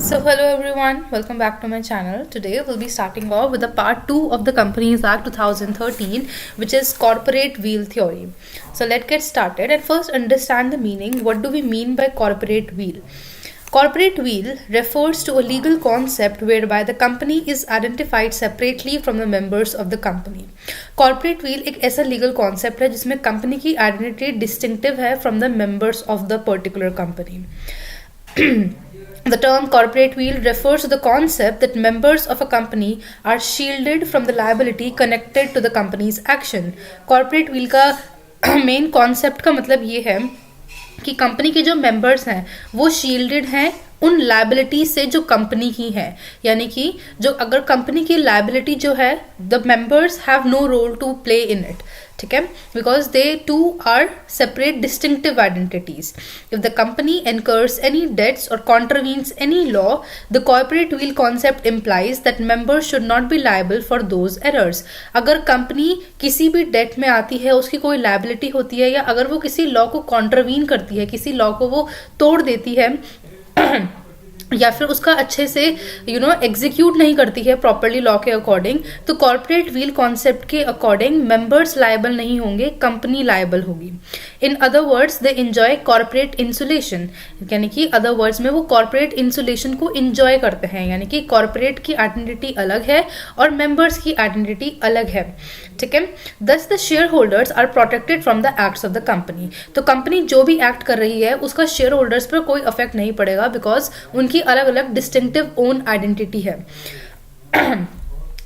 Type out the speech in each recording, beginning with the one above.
So hello everyone, welcome back to my channel. Today we'll be starting off with the part 2 of the Companies Act 2013, which is corporate wheel theory. So let's get started and first understand the meaning. What do we mean by corporate wheel? Corporate wheel refers to a legal concept whereby the company is identified separately from the members of the company. Corporate wheel एक ऐसा legal concept है जिसमें company की identity distinctive है from the members of the particular company. The term corporate wheel refers to the concept that members of a company are shielded from the liability connected to the company's action. Corporate wheel का main concept का मतलब ये है कि company के जो members हैं वो शील्डेड हैं उन लायबिलिटी से जो कंपनी की है, यानी कि जो अगर कंपनी की लायबिलिटी जो है the members have no role to play in it. ठीक है, because they two are separate distinctive identities. If the company incurs any debts or contravenes any law, the corporate veil concept implies that members should not be liable for those errors. अगर company किसी भी date में आती है, उसकी कोई liability होती है, या अगर वो किसी लॉ को कॉन्ट्रवीन करती है, किसी लॉ को वो तोड़ देती है या फिर उसका अच्छे से एग्जीक्यूट नहीं करती है प्रॉपरली लॉ के अकॉर्डिंग, तो कॉर्पोरेट व्हील कॉन्सेप्ट के अकॉर्डिंग मेंबर्स लायबल नहीं होंगे, कंपनी लायबल होगी. In other words they enjoy corporate insulation, यानी कि अदर वर्ड्स में वो कॉर्पोरेट इंसुलेशन को एंजॉय करते हैं, यानी कि कॉर्पोरेट की आइडेंटिटी अलग है और मेंबर्स की आइडेंटिटी अलग है. ठीक है, thus the shareholders are protected from the acts of the company. तो कंपनी जो भी एक्ट कर रही है उसका शेयर होल्डर्स पर कोई इफेक्ट नहीं पड़ेगा, बिकॉज उनकी अलग अलग डिस्टिंक्टिव ओन आइडेंटिटी है.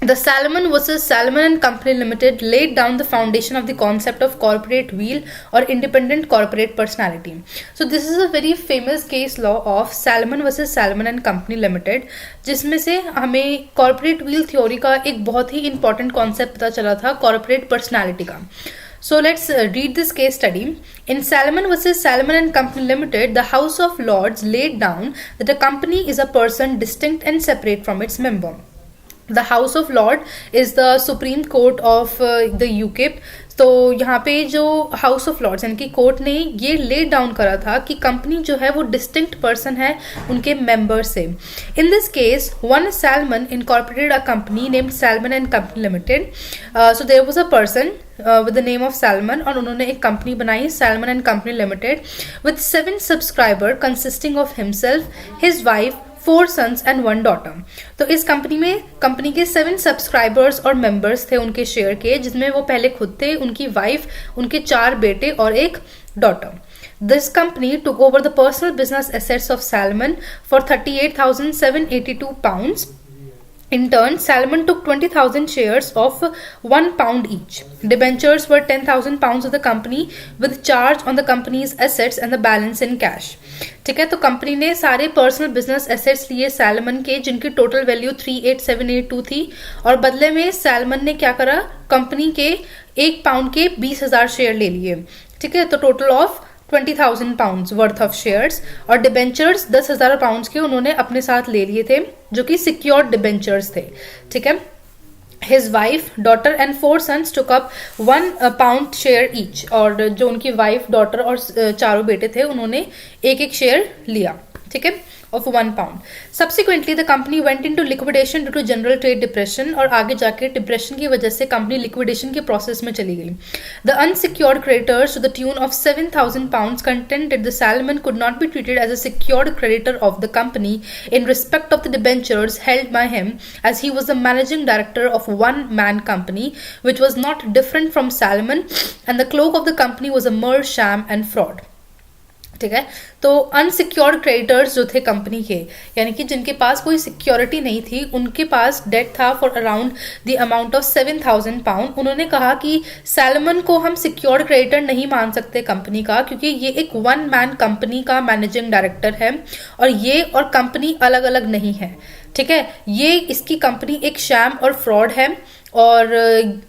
The Salmon versus Salmon and Company Limited laid down the foundation of the concept of corporate wheel or independent corporate personality. So this is a very famous case law of Salmon versus Salmon and Company Limited, जिसमें से हमें corporate wheel theory का एक बहुत ही important concept पता चला था corporate personality का. So let's read this case study. In Salmon versus Salmon and Company Limited, the House of Lords laid down that a company is a person distinct and separate from its member. The House of Lord is the Supreme Court of the UK. तो यहाँ पे जो house of Lords यानी कि court ने ये lay down करा था कि कंपनी जो है वो डिस्टिंक्ट पर्सन है उनके मेंबर से. In this case one Salomon incorporated a company named Salomon and company limited. So there was a person with the name of Salmon, और उन्होंने एक कंपनी बनाई Salmon and Company Limited with 7 subscriber consisting of himself, his wife, 4 sons and 1 daughter. तो इस company में company के 7 subscribers और members थे उनके शेयर के, जिसमें वो पहले खुद थे, उनकी वाइफ, उनके 4 बेटे और एक daughter. This company took over the personal business assets of Salmon for £38,782. In turn, Salmon took 20,000 shares of £1 each. Debentures were £10,000 of the company with charge on the company's assets and the balance in cash. ठीक है, तो company ने सारे personal business assets लिए salmon के, जिनकी total value 38,782 थी, और बदले में सैलमन ने क्या करा, कंपनी के £1 के 20,000 शेयर ले लिए. ठीक है, तो total of £20,000 worth of shares, और डिबेंचर्स £10,000 के उन्होंने अपने साथ ले लिए थे, जो कि सिक्योर्ड डिबेंचर्स थे. ठीक है, His wife, daughter and 4 sons took up £1 share each, और जो उनकी वाइफ, डॉटर और चारों बेटे थे उन्होंने एक एक शेयर लिया. ठीक है, of £1. Subsequently, the company went into liquidation due to general trade depression, और आगे जाके डिप्रेशन की वजह से कंपनी लिक्विडेशन के प्रोसेस में चली गई. The unsecured creditors to the tune of £7,000 contended the Salmon could not be treated as a secured creditor of the company in respect of the debentures held by him, as he was the managing director of one-man company, which was not different from Salmon, and the cloak of the company was a mere sham and fraud. ठीक है, तो unsecured creditors जो थे company के, यानी कि जिनके पास कोई सिक्योरिटी नहीं थी, उनके पास डेट था for around the amount of £7,000. उन्होंने कहा कि सैलमन को हम सिक्योर्ड क्रेडिटर नहीं मान सकते कंपनी का, क्योंकि ये एक वन मैन कंपनी का मैनेजिंग डायरेक्टर है और ये और कंपनी अलग अलग नहीं है. ठीक है, ये इसकी कंपनी एक शैम और फ्रॉड है, और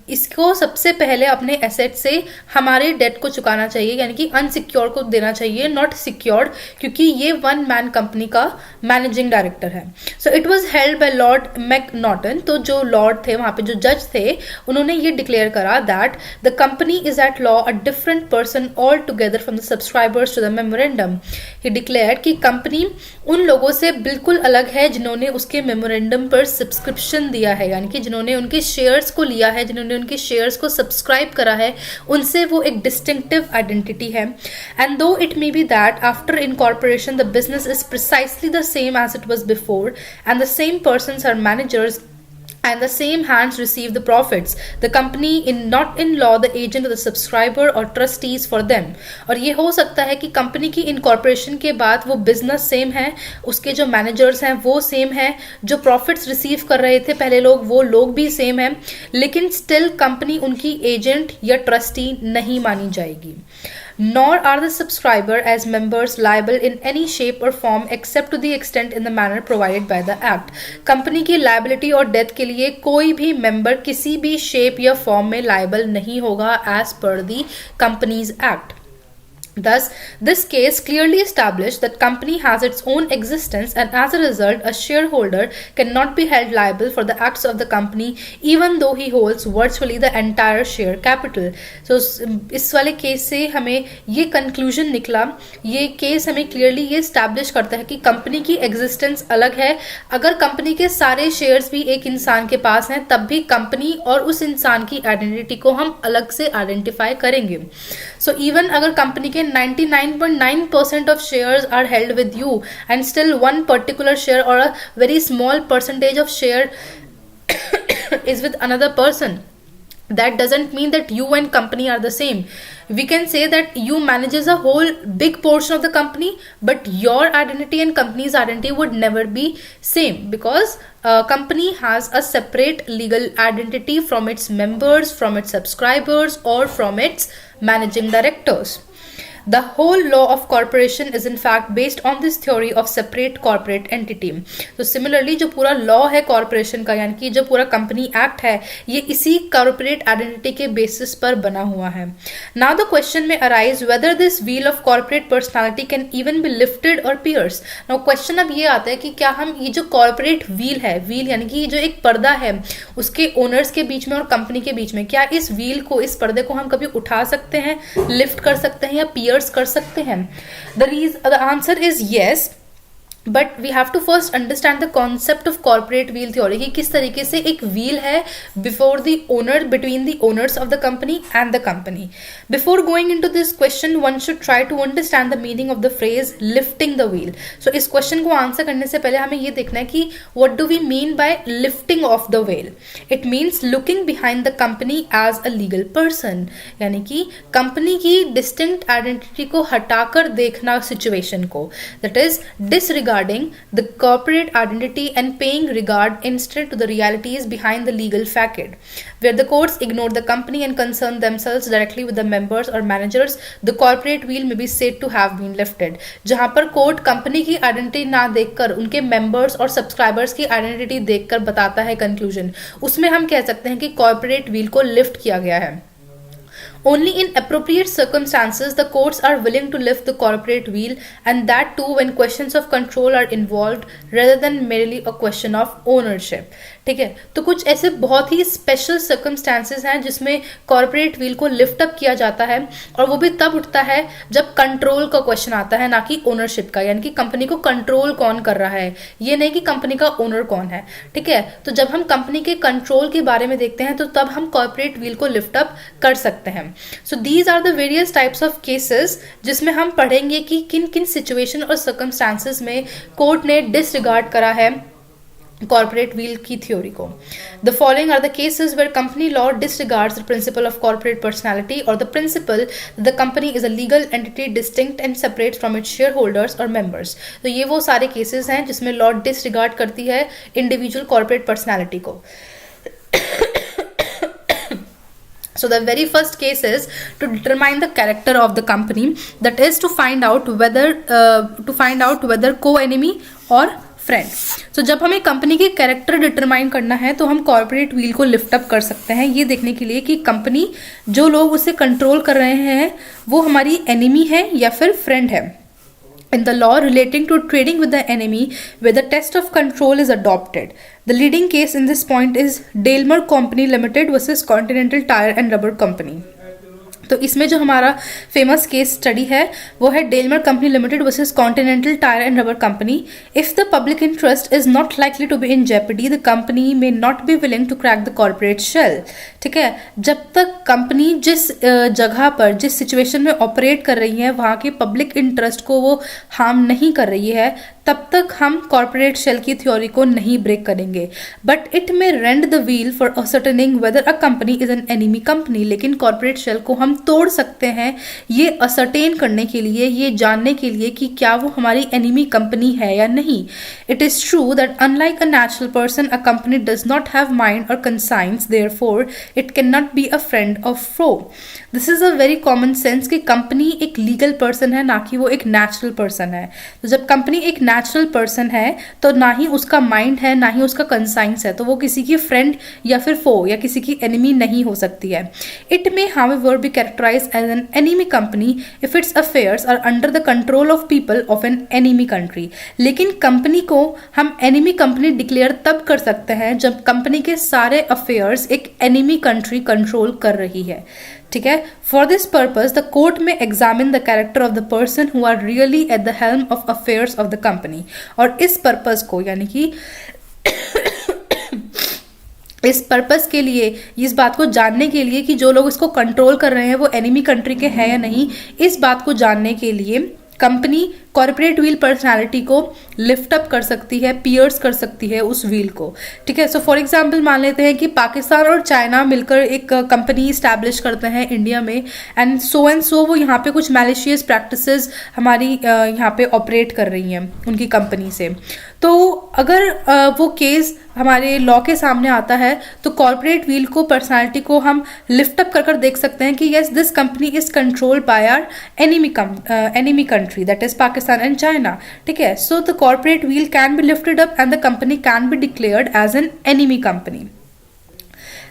इसको सबसे पहले अपने एसेट से हमारे डेट को चुकाना चाहिए, यानी कि अनसिक्योर्ड को देना चाहिए, नॉट सिक्योर्ड, क्योंकि ये वन मैन कंपनी का मैनेजिंग डायरेक्टर है. So it was held by Lord McNaughton. तो जो लॉर्ड थे वहां पे, जो जज थे, उन्होंने ये डिक्लेयर करा that the company is at law a different person altogether from the subscribers to the memorandum. He declare कि कंपनी उन लोगों से बिल्कुल अलग है जिन्होंने उसके मेमोरेंडम पर सब्सक्रिप्शन दिया है, यानी कि जिन्होंने उनके शेयर्स को लिया है, जिन्होंने उनके शेयर्स को सब्सक्राइब करा है, उनसे वो एक डिस्टिंक्टिव आइडेंटिटी है. And though it may be that after incorporation the business is precisely the same as it was before and the same persons are managers and the same hands receive the profits. The company in not in law the agent or the subscriber or trustees for them. और ये हो सकता है कि company की incorporation के बाद वो बिजनेस सेम है, उसके जो मैनेजर्स हैं वो सेम है, जो प्रॉफिट्स रिसीव कर रहे थे पहले लोग वो लोग भी सेम है, लेकिन स्टिल कंपनी उनकी एजेंट या ट्रस्टी नहीं मानी जाएगी. Nor are the subscriber as members liable in any shape or form except to the extent in the manner provided by the act. Company की liability और death के लिए कोई भी member किसी भी shape या form में liable नहीं होगा as per the Companies Act. Thus, this case clearly established that company has its own existence and as a result, a shareholder cannot be held liable for the acts of the company even though he holds virtually the entire share capital. So, इस वाले case से हमें ये conclusion निकला, ये case हमें clearly ये establish करता है कि कंपनी की existence अलग है. अगर कंपनी के सारे शेयर्स भी एक इंसान के पास हैं तब भी कंपनी और उस इंसान की आइडेंटिटी को हम अलग से आइडेंटिफाई करेंगे. सो इवन अगर कंपनी के 99.9% of shares are held with you and still one particular share or a very small percentage of share is with another person, that doesn't mean that you and company are the same. We can say that you manages a whole big portion of the company, but your identity and company's identity would never be same because company has a separate legal identity from its members, from its subscribers or from its managing directors. The whole law of corporation is in fact based on this theory of separate corporate entity. तो similarly जो पूरा law है corporation का, यानी कि जो पूरा company act है, ये इसी corporate identity के basis पर बना हुआ है. Now the question may arise whether this wheel of corporate personality can even be lifted or pierced. Now question अब ये आता है कि क्या हम ये जो corporate wheel है, wheel यानी कि जो एक पर्दा है उसके owners के बीच में और company के बीच में, क्या इस wheel को, इस पर्दे को हम कभी उठा सकते हैं, lift कर सकते हैं या pierce कर सकते हैं? The answer is yes, but we have to first understand the concept of corporate veil theory कि किस तरीके से एक व्हील है before the owner, between the owners of the company and the company. Before going into this question one should try to understand the meaning of the phrase lifting the veil. So इस question को answer करने से पहले हमें ये देखना है कि what do we mean by lifting of the veil. It means looking behind the company as a legal person, यानी कि कंपनी की डिस्टिंक्ट आइडेंटिटी को हटाकर देखना सिचुएशन को, that is disregard the corporate identity and paying regard instead to the realities behind the legal facade. Where the courts ignore the company and concern themselves directly with the members or managers, the corporate wheel may be said to have been lifted. जहां पर court company की identity ना देखकर उनके members और subscribers की identity देखकर बताता है कंक्लूजन, उसमें हम कह सकते हैं कि कॉर्पोरेट व्हील को लिफ्ट किया गया है. Only in appropriate circumstances the courts are willing to lift the corporate wheel, and that too when questions of control are involved rather than merely a question of ownership. ठीक है, तो कुछ ऐसे बहुत ही स्पेशल सर्कमस्टांसेस हैं जिसमें corporate veil को lift up किया जाता है, और वो भी तब उठता है जब कंट्रोल का क्वेश्चन आता है, ना कि ओनरशिप का, यानी कि कंपनी को कंट्रोल कौन कर रहा है, ये नहीं कि कंपनी का ओनर कौन है. ठीक है, तो जब हम कंपनी के कंट्रोल के बारे में देखते हैं तो तब हम कॉर्पोरेट व्हील को लिफ्ट अप कर सकते हैं. So these are the various types of cases जिसमें हम पढ़ेंगे कि किन किन सिचुएशन और सर्कमस्टांसेस में कोर्ट ने डिसरिगार्ड करा है कॉर्पोरेट व्हील की थ्योरी को. The following are the cases where company law disregards the principle of corporate personality or the principle that the company is a legal entity distinct and separate from its shareholders or members. तो ये वो सारे cases हैं जिसमें law disregard करती है individual corporate personality को. So the very first case is to determine the character of the company, that is to find out whether co-enemy or friend. तो जब हमें कंपनी की कैरेक्टर डिटरमाइन करना है तो हम कॉर्पोरेट व्हील को लिफ्ट अप कर सकते हैं ये देखने के लिए कि कंपनी, जो लोग उसे कंट्रोल कर रहे हैं, वो हमारी एनिमी है या फिर फ्रेंड है. In the law relating to trading with the enemy, where the test of control is adopted, the leading case in this point is Daimler Company Limited versus Continental Tire and Rubber Company. तो इसमें जो हमारा famous case study है वो है Daimler company limited versus continental tyre and rubber company. If the public interest is not likely to be in jeopardy the company may not be willing to crack the corporate shell. ठीक है, जब तक company जिस जगह पर जिस situation में operate कर रही है वहाँ के पब्लिक इंटरेस्ट को वो हार्म नहीं कर रही है तब तक हम कॉर्पोरेट शेल की थ्योरी को नहीं ब्रेक करेंगे. But it may red the wheel for ascertaining weather a company is an enemy company. लेकिन कॉर्पोरेट शेल को हम तोड़ सकते हैं ये असर्टेन करने के लिए, ये जानने के लिए कि क्या वो हमारी एनिमी कंपनी है या नहीं. It is true that unlike a natural person a company does not have mind or conscience, therefore it can not be a friend of foe. This is a very common sense कि company एक legal person है ना कि वो एक natural person है. तो जब कंपनी एक नेचुरल पर्सन है तो ना ही उसका माइंड है ना ही उसका कंसाइंस है, तो वो किसी की फ्रेंड या फिर फो या किसी की एनिमी नहीं हो सकती है. It may however be characterized as an enemy company if its affairs are under the control of people of an enemy country. लेकिन कंपनी को हम एनिमी कंपनी डिक्लेयर तब कर सकते हैं जब कंपनी के सारे अफेयर्स एक एनिमी कंट्री कंट्रोल कर रही है. ठीक है, for this purpose the court में examine the character of the person who are really at the helm of affairs of the company. और इस पर्पज को यानी कि इस पर्पस के लिए, इस बात को जानने के लिए कि जो लोग इसको कंट्रोल कर रहे हैं वो एनिमी कंट्री के हैं या नहीं, इस बात को जानने के लिए कंपनी कॉर्पोरेट व्हील पर्सनालिटी को लिफ्ट अप कर सकती है, पियर्स कर सकती है उस व्हील को. ठीक है, सो फॉर एग्जांपल मान लेते हैं कि पाकिस्तान और चाइना मिलकर एक कंपनी इस्टेब्लिश करते हैं इंडिया में एंड सो वो यहाँ पे कुछ मैलिशियस प्रैक्टिसेस हमारी यहाँ पे ऑपरेट कर रही हैं उनकी कंपनी से. तो अगर वो केस हमारे लॉ के सामने आता है तो कॉर्पोरेट व्हील को, पर्सनालिटी को हम लिफ्ट अप कर देख सकते हैं कि yes this company is controlled by our enemy country that is Pakistan and China. ठीक है, so the corporate wheel can be lifted up and the company can be declared as an enemy company.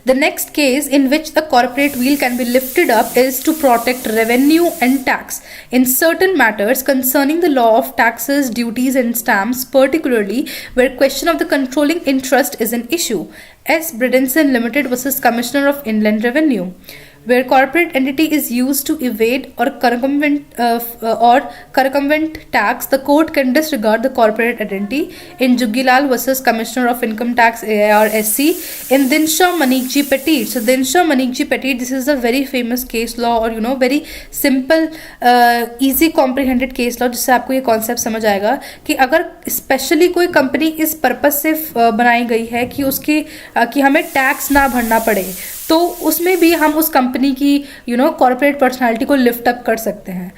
The next case in which the corporate wheel can be lifted up is to protect revenue and tax in certain matters concerning the law of taxes, duties and stamps, particularly where question of the controlling interest is an issue. S. Bredesen Limited versus Commissioner of Inland Revenue. Where corporate entity is used to evade or circumvent tax, the court can disregard the corporate identity. In Jugilal versus Commissioner of Income Tax AIR SC. In Dinshaw Manikji Petit. So Dinshaw Manikji Petit, this is a very famous case law or very simple easy comprehended case law जिससे आपको ये concept समझ आएगा कि अगर specially कोई company इस purpose से बनाई गई है कि उसकी कि हमें टैक्स ना भरना पड़े तो उसमें भी हम उस कंपनी की कॉर्पोरेट पर्सनालिटी को लिफ्ट अप कर सकते हैं.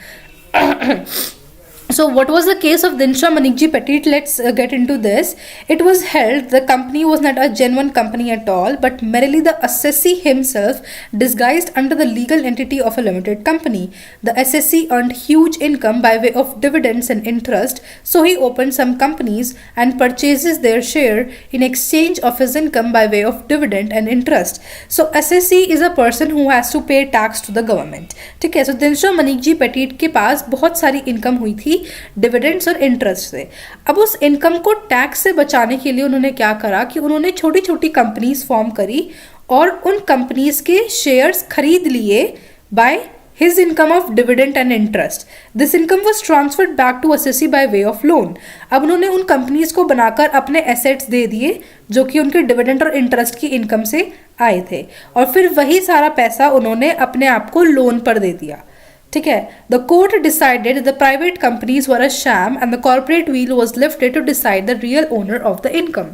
So what was the case of Dinshaw Manikji Petit? Let's get into this. It was held the company was not a genuine company at all, but merely the assessee himself disguised under the legal entity of a limited company. The assessee earned huge income by way of dividends and interest, so he opened some companies and purchases their share in exchange of his income by way of dividend and interest. So assessee is a person who has to pay tax to the government. ठीक है, so Dinshaw Manikji Petit के पास बहुत सारी income हुई थी dividends और interest से. अब उस इनकम को टैक्स से बचाने के लिए उन्होंने क्या करा कि उन्होंने छोटी छोटी कंपनीज फॉर्म करी और उन कंपनीज के शेयर्स खरीद लिए bye his income of dividend and interest. This income was transferred back to assessee by way of loan. अब उन्होंने उन कंपनीज को बनाकर अपने एसेट्स दे दिए जो कि उनके डिविडेंड और इंटरेस्ट की इनकम से आए थे और फिर वही सारा पैसा उन्होंने अपने आप को लोन पर दे दिया. ठीक है, the court decided the private companies were a sham and the corporate veil was lifted to decide the real owner of the income.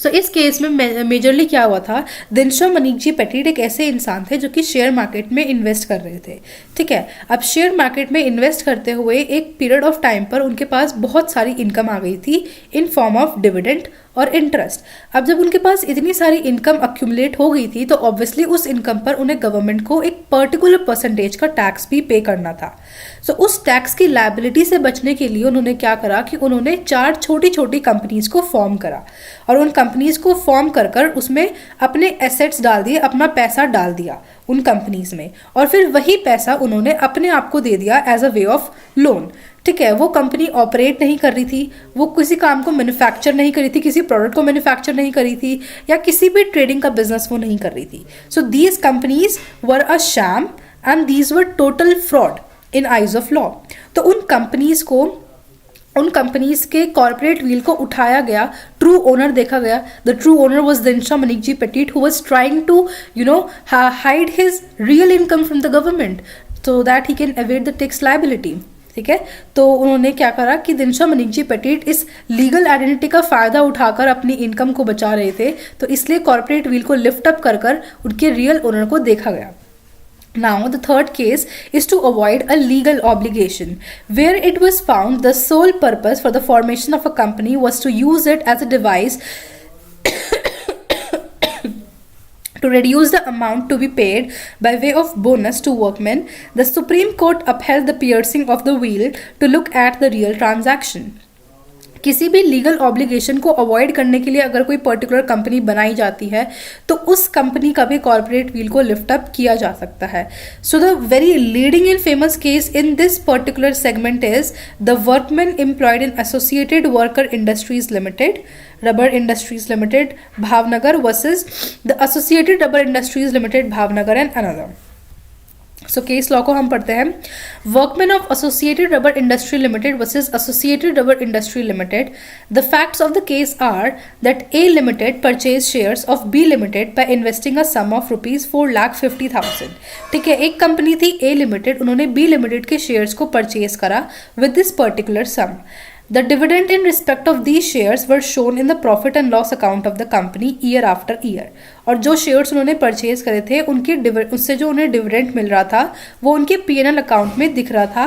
So इस केस में मेजरली क्या हुआ था, दिनशॉ मनीकजी पेटिट एक ऐसे इंसान थे जो कि शेयर मार्केट में इन्वेस्ट कर रहे थे. ठीक है, अब शेयर मार्केट में इन्वेस्ट करते हुए एक पीरियड ऑफ टाइम पर उनके पास बहुत सारी इनकम आ गई थी इन फॉर्म ऑफ डिविडेंड और इंटरेस्ट. अब जब उनके पास इतनी सारी इनकम अक्यूमुलेट हो गई थी तो ऑब्वियसली उस इनकम पर उन्हें गवर्नमेंट को एक पर्टिकुलर परसेंटेज का टैक्स भी पे करना था. सो उस टैक्स की लायबिलिटी से बचने के लिए उन्होंने क्या करा कि उन्होंने 4 छोटी छोटी कंपनीज को फॉर्म करा और उन कंपनीज को फॉर्म कर कर उसमें अपने एसेट्स डाल दिए, अपना पैसा डाल दिया उन कंपनीज में और फिर वही पैसा उन्होंने अपने आप को दे दिया as a way of loan. ठीक है, वो कंपनी ऑपरेट नहीं कर रही थी, वो किसी काम को मैन्युफैक्चर नहीं करी थी, किसी प्रोडक्ट को मैन्युफैक्चर नहीं करी थी या किसी भी ट्रेडिंग का बिजनेस वो नहीं कर रही थी. So these companies were a sham and these were total fraud in eyes of law. तो उन कंपनीज के कॉर्पोरेट व्हील को उठाया गया, ट्रू ओनर देखा गया। The true owner was Dinshaw Maneckji Petit, who was trying to hide his real income from the government so that he can evade the tax liability. ठीक है, तो उन्होंने क्या करा कि दिनशा मनिकजी पेटिट इस लीगल आइडेंटिटी का फायदा उठाकर अपनी इनकम को बचा रहे थे, तो इसलिए कॉर्पोरेट व्हील को लिफ्ट अप कर उनके रियल ओनर को देखा गया। Now, the third case is to avoid a legal obligation, where it was found the sole purpose for the formation of a company was to use it as a device to reduce the amount to be paid by way of bonus to workmen. The Supreme Court upheld the piercing of the wheel to look at the real transaction. किसी भी legal obligation को avoid करने के लिए अगर कोई particular company बनाई जाती है तो उस कंपनी का भी कॉर्पोरेट व्हील को लिफ्ट अप किया जा सकता है। So the very leading and famous case in this particular segment is the workmen employed in associated worker industries limited, rubber industries limited Bhavnagar versus the associated rubber industries limited Bhavnagar and another. So case law को हम पढ़ते हैं। Workmen of associated rubber industry limited versus associated rubber industry limited. The facts of the case are that A limited purchase shares of B limited by investing a sum of ₹4,50,000। ठीक है, एक company थी A limited, उन्होंने B limited के shares को purchase करा with this particular sum. The dividend in respect of these shares were shown in the profit and loss account of the company year after year. और जो shares उन्होंने purchase करे थे उससे जो उन्हें डिविडेंड मिल रहा था वो उनके P&L अकाउंट में दिख रहा था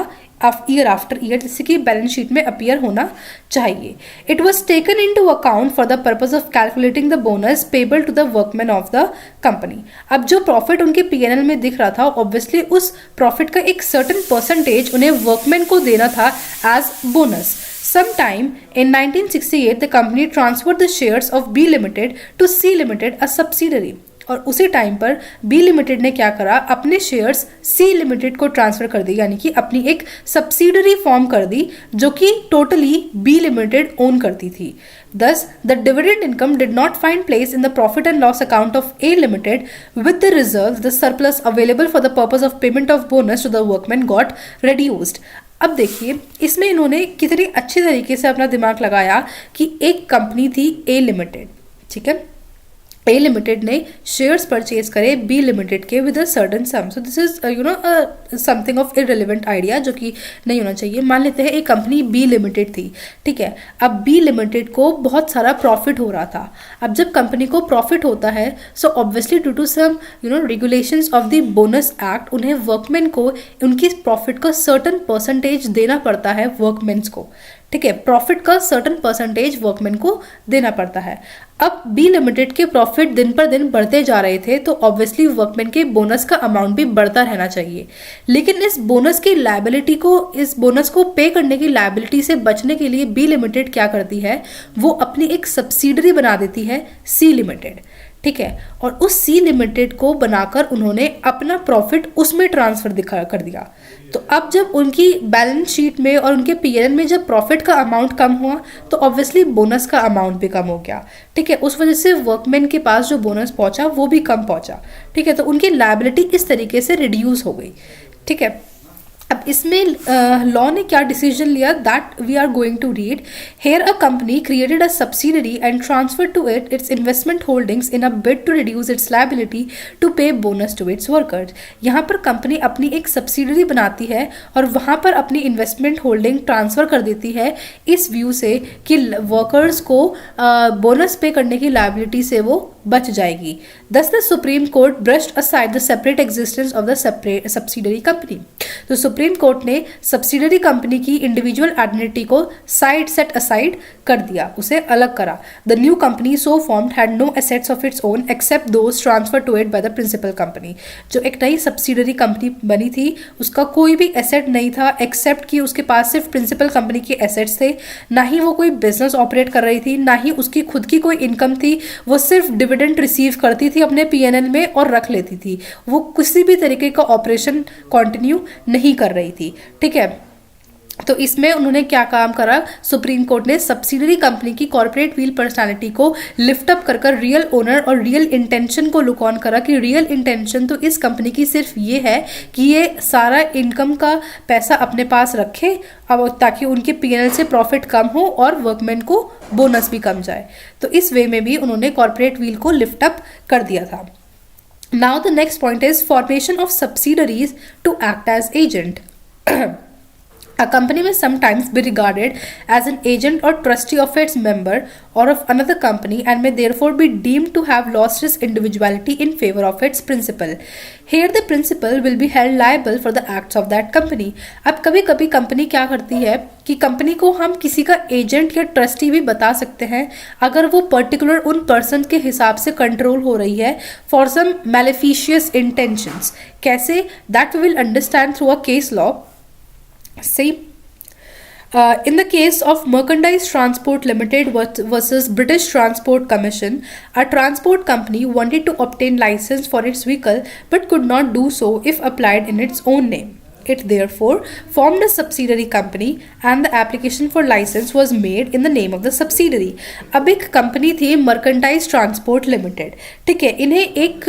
ईयर आफ्टर ईयर, जिससे कि बैलेंस शीट में अपीयर होना चाहिए। It was taken into account for the purpose of calculating the bonus payable to the workmen of the company. अब जो प्रॉफिट उनके P&L में दिख रहा था, ऑब्वियसली उस प्रॉफिट का एक सर्टन परसेंटेज उन्हें वर्कमैन को देना था as bonus. Sometime in 1968, the company transferred the shares of B Limited to C Limited, a subsidiary. और उसी टाइम पर बी लिमिटेड ने क्या करा, अपने शेयर्स सी लिमिटेड को ट्रांसफर कर दी, यानी कि अपनी एक सब्सिडरी फॉर्म कर दी जो कि टोटली बी लिमिटेड ओन करती थी। Thus, the dividend income did not find place in the profit and loss account of A Limited. With the result, the surplus available for the purpose of payment of bonus to the workmen got reduced. अब देखिए इसमें इन्होंने कितनी अच्छी तरीके से अपना दिमाग लगाया कि एक कंपनी थी ए लिमिटेड, ठीक है, ए लिमिटेड ने शेयर्स परचेज करे बी लिमिटेड के with a certain some. So this is something of irrelevant idea जो कि नहीं होना चाहिए। मान लेते हैं एक कंपनी बी लिमिटेड थी, ठीक है, अब बी लिमिटेड को बहुत सारा प्रॉफिट हो रहा था। अब जब कंपनी को प्रॉफिट होता है so obviously due to some regulations of the bonus act उन्हें वर्कमैन को उनकी प्रॉफिट का सर्टन परसेंटेज देना पड़ता है वर्कमैन्स को, ठीक है, प्रॉफिट का सर्टन परसेंटेज वर्कमैन को देना पड़ता है। अब बी लिमिटेड के प्रॉफिट दिन पर दिन बढ़ते जा रहे थे तो ऑब्वियसली वर्कमैन के बोनस का अमाउंट भी बढ़ता रहना चाहिए, लेकिन इस बोनस को पे करने की लायबिलिटी से बचने के लिए बी लिमिटेड क्या करती है, वो अपनी एक सब्सिडरी बना देती है सी लिमिटेड, ठीक है, और उस सी लिमिटेड को बनाकर उन्होंने अपना प्रॉफिट उसमें ट्रांसफर कर दिया। तो अब जब उनकी बैलेंस शीट में और उनके P&L में जब प्रॉफिट का अमाउंट कम हुआ तो ऑब्वियसली बोनस का अमाउंट भी कम हो गया, ठीक है, उस वजह से वर्कमैन के पास जो बोनस पहुंचा वो भी कम पहुंचा, ठीक है, तो उनकी लायबिलिटी इस तरीके से रिड्यूस हो गई, ठीक है। अब इसमें लॉ ने क्या डिसीजन लिया, that we are going to read. Here a company created a subsidiary and transfer to it its investment holdings in a bid to reduce its liability to pay bonus to its workers. यहाँ पर company अपनी एक subsidiary बनाती है और वहाँ पर अपनी इन्वेस्टमेंट होल्डिंग ट्रांसफर कर देती है इस व्यू से कि वर्कर्स को बोनस पे करने की लायबिलिटी से वो बच जाएगी। Thus the Supreme Court brushed aside the separate existence of the subsidiary company. तो सुप्रीम कोर्ट ने सब्सिडरी कंपनी की इंडिविजुअल आइडेंटिटी को सेट असाइड कर दिया, उसे अलग करा। The new company so formed had no assets of its own except those transfer to it by the principal company. जो एक नई सब्सिडरी कंपनी बनी थी उसका कोई भी एसेट नहीं था एक्सेप्ट कि उसके पास सिर्फ प्रिंसिपल कंपनी के एसेट्स थे, ना ही वो कोई बिजनेस ऑपरेट कर रही थी, ना ही उसकी खुद की कोई इनकम थी, वो सिर्फ डिविडेंड रिसीव करती थी अपने P&L में और रख लेती थी, वो किसी भी तरीके का ऑपरेशन कंटिन्यू नहीं कर रही थी, ठीक है। तो इसमें उन्होंने क्या काम करा, सुप्रीम कोर्ट ने सब्सिडरी कंपनी की कॉर्पोरेट व्हील पर्सनालिटी को लिफ्ट अप कर रियल ओनर और रियल इंटेंशन को लुक ऑन करा कि रियल इंटेंशन तो इस कंपनी की सिर्फ ये है कि ये सारा इनकम का पैसा अपने पास रखे अब, ताकि उनके पीएनएल से प्रॉफिट कम हो और वर्कमैन को बोनस भी कम जाए। तो इस वे में भी उन्होंने कॉर्पोरेट व्हील को लिफ्ट अप कर दिया था। Now the next point is formation of subsidiaries to act as agent. A company may sometimes be regarded as an agent or trustee of its member or of another company and may therefore be deemed to have lost its individuality in favor of its principal. Here the principal will be held liable for the acts of that company. अब कभी कभी company क्या करती है कि company को हम किसी का एजेंट या ट्रस्टी भी बता सकते हैं अगर वो पर्टिकुलर उन पर्सन के हिसाब से कंट्रोल हो रही है फॉर सम मैलिफिशियस इंटेंशंस। कैसे? That we will understand through a case law. See, in the case of Merchandise Transport Limited versus British Transport Commission, a transport company wanted to obtain license for its vehicle but could not do so if applied in its own name. It therefore formed a subsidiary company and the application for license was made in the name of the subsidiary. अब एक company थी merchandise transport limited, ठीक है, इन्हें एक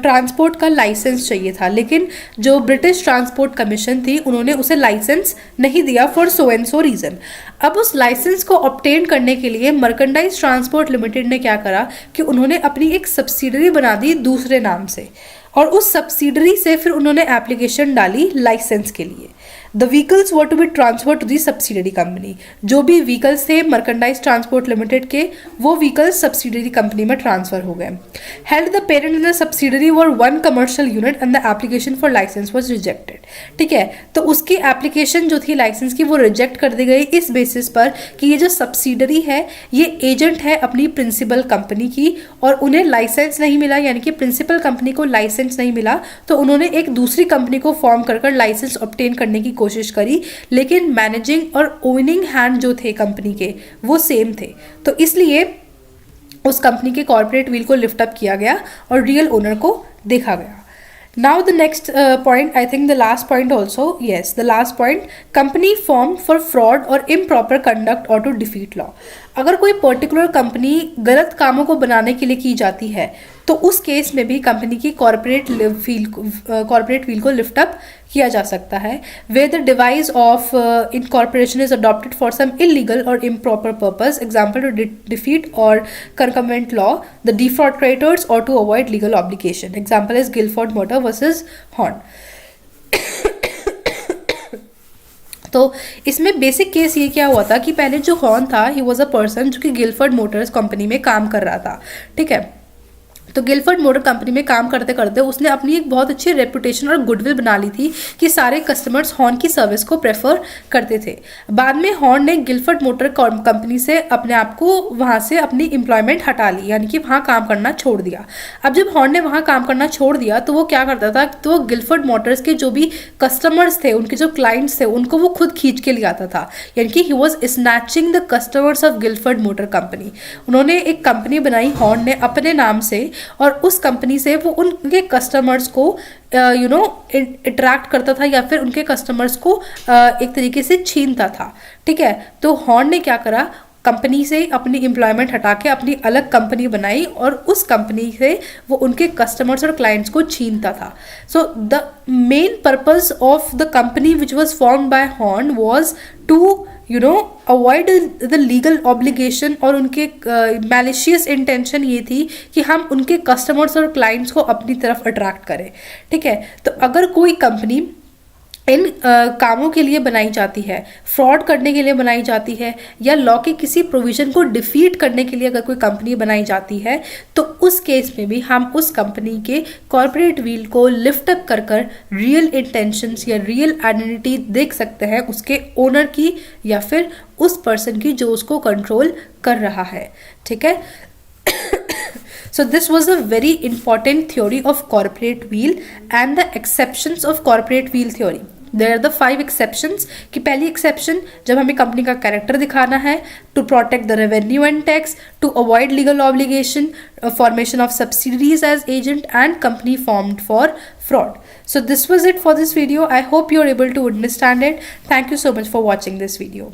transport का licence चाहिए था, लेकिन जो ब्रिटिश ट्रांसपोर्ट कमीशन थी उन्होंने उसे लाइसेंस नहीं दिया for so and so reason. अब उस लाइसेंस को ऑब्टेन करने के लिए मर्केंटाइज ट्रांसपोर्ट लिमिटेड ने क्या करा कि उन्होंने अपनी एक सब्सिडरी बना दी दूसरे नाम से, और उस सब्सिडरी से फिर उन्होंने एप्लीकेशन डाली लाइसेंस के लिए। The vehicles were to be transfer to the subsidiary company. जो भी व्हीकल्स थे मर्केंटाइज ट्रांसपोर्ट लिमिटेड के, वो व्हीकल्स सब्सिडरी कंपनी में ट्रांसफर हो गए। Held the parent and the subsidiary were one commercial unit and the application for license was rejected. ठीक है, तो उसकी एप्लीकेशन जो थी लाइसेंस की वो रिजेक्ट कर दी गई इस बेसिस पर कि ये जो सब्सिडरी है ये एजेंट है अपनी प्रिंसिपल कंपनी की, और उन्हें लाइसेंस नहीं मिला, यानी कि प्रिंसिपल कंपनी को लाइसेंस नहीं मिला, तो उन्होंने एक दूसरी कंपनी को फॉर्म कर लाइसेंस ऑब्टेन करने की कोशिश करी, लेकिन मैनेजिंग और ओनिंग हैंड जो थे कंपनी के वो सेम थे, तो इसलिए उस कंपनी के कॉर्पोरेट व्हील को लिफ्ट अप किया गया और रियल ओनर को देखा गया। Now the next point, I think the last point also, yes, the last point, company formed for fraud or improper conduct or to defeat law. अगर कोई particular company गलत कामों को बनाने के लिए की जाती है तो उस केस में भी कंपनी की कॉर्पोरेट व्हील को लिफ्ट अप किया जा सकता है। Where the device of incorporation is adopted for some illegal or improper purpose, example to defeat or circumvent law, the default creditors or to avoid legal obligation, example is Gilford motor versus Horne. तो इसमें basic case ये क्या हुआ था कि पहले जो horn था ही वॉज अ पर्सन जो कि गिलफोर्ड मोटर्स कंपनी में काम कर रहा था, ठीक है। तो गिलफोर्ड मोटर कंपनी में काम करते करते उसने अपनी एक बहुत अच्छी रेपुटेशन और गुडविल बना ली थी कि सारे कस्टमर्स हॉर्न की सर्विस को प्रेफर करते थे। बाद में हॉर्न ने गिलफोर्ड मोटर कंपनी से अपने आप को वहाँ से अपनी एम्प्लॉयमेंट हटा ली, यानी कि वहाँ काम करना छोड़ दिया। अब जब हॉर्न ने वहाँ काम करना छोड़ दिया तो वो क्या करता था, तो गिलफोर्ड मोटर्स के जो भी कस्टमर्स थे, उनके जो क्लाइंट्स थे, उनको वो खुद खींच के ले आता था, यानी कि he was snatching the customers of Gilford Motor Company. उन्होंने एक कंपनी बनाई हॉर्न ने अपने नाम से, और उस कंपनी से वो उनके कस्टमर्स को इंटरैक्ट करता था या फिर उनके कस्टमर्स को एक तरीके से छीनता था, ठीक है। तो हॉर्न ने क्या करा, कंपनी से अपनी एम्प्लॉयमेंट हटा के अपनी अलग कंपनी बनाई और उस कंपनी से वो उनके कस्टमर्स और क्लाइंट्स को छीनता था। So the main purpose of the company which was formed by Horne was to avoid the legal obligation, और उनके मैलिशियस इंटेंशन ये थी कि हम उनके कस्टमर्स और क्लाइंट्स को अपनी तरफ अट्रैक्ट करें, ठीक है। तो अगर कोई कंपनी इन कामों के लिए बनाई जाती है, फ्रॉड करने के लिए बनाई जाती है, या लॉ के किसी प्रोविजन को डिफीट करने के लिए अगर कोई कंपनी बनाई जाती है, तो उस केस में भी हम उस कंपनी के कॉर्पोरेट व्हील को लिफ्ट अप कर रियल इंटेंशंस या रियल आइडेंटिटी देख सकते हैं उसके ओनर की या फिर उस पर्सन की जो उसको कंट्रोल कर रहा है, ठीक है। So this was a very important theory of corporate wheel and the exceptions of corporate wheel theory. There are the 5 exceptions कि पहली एक्सेप्शन जब हमें कंपनी का कैरेक्टर दिखाना है, to protect the revenue and tax, to avoid legal obligation, formation of subsidies as agent and company formed for fraud. So this was it for this video. I hope you're able to understand it. Thank you so much for watching this video.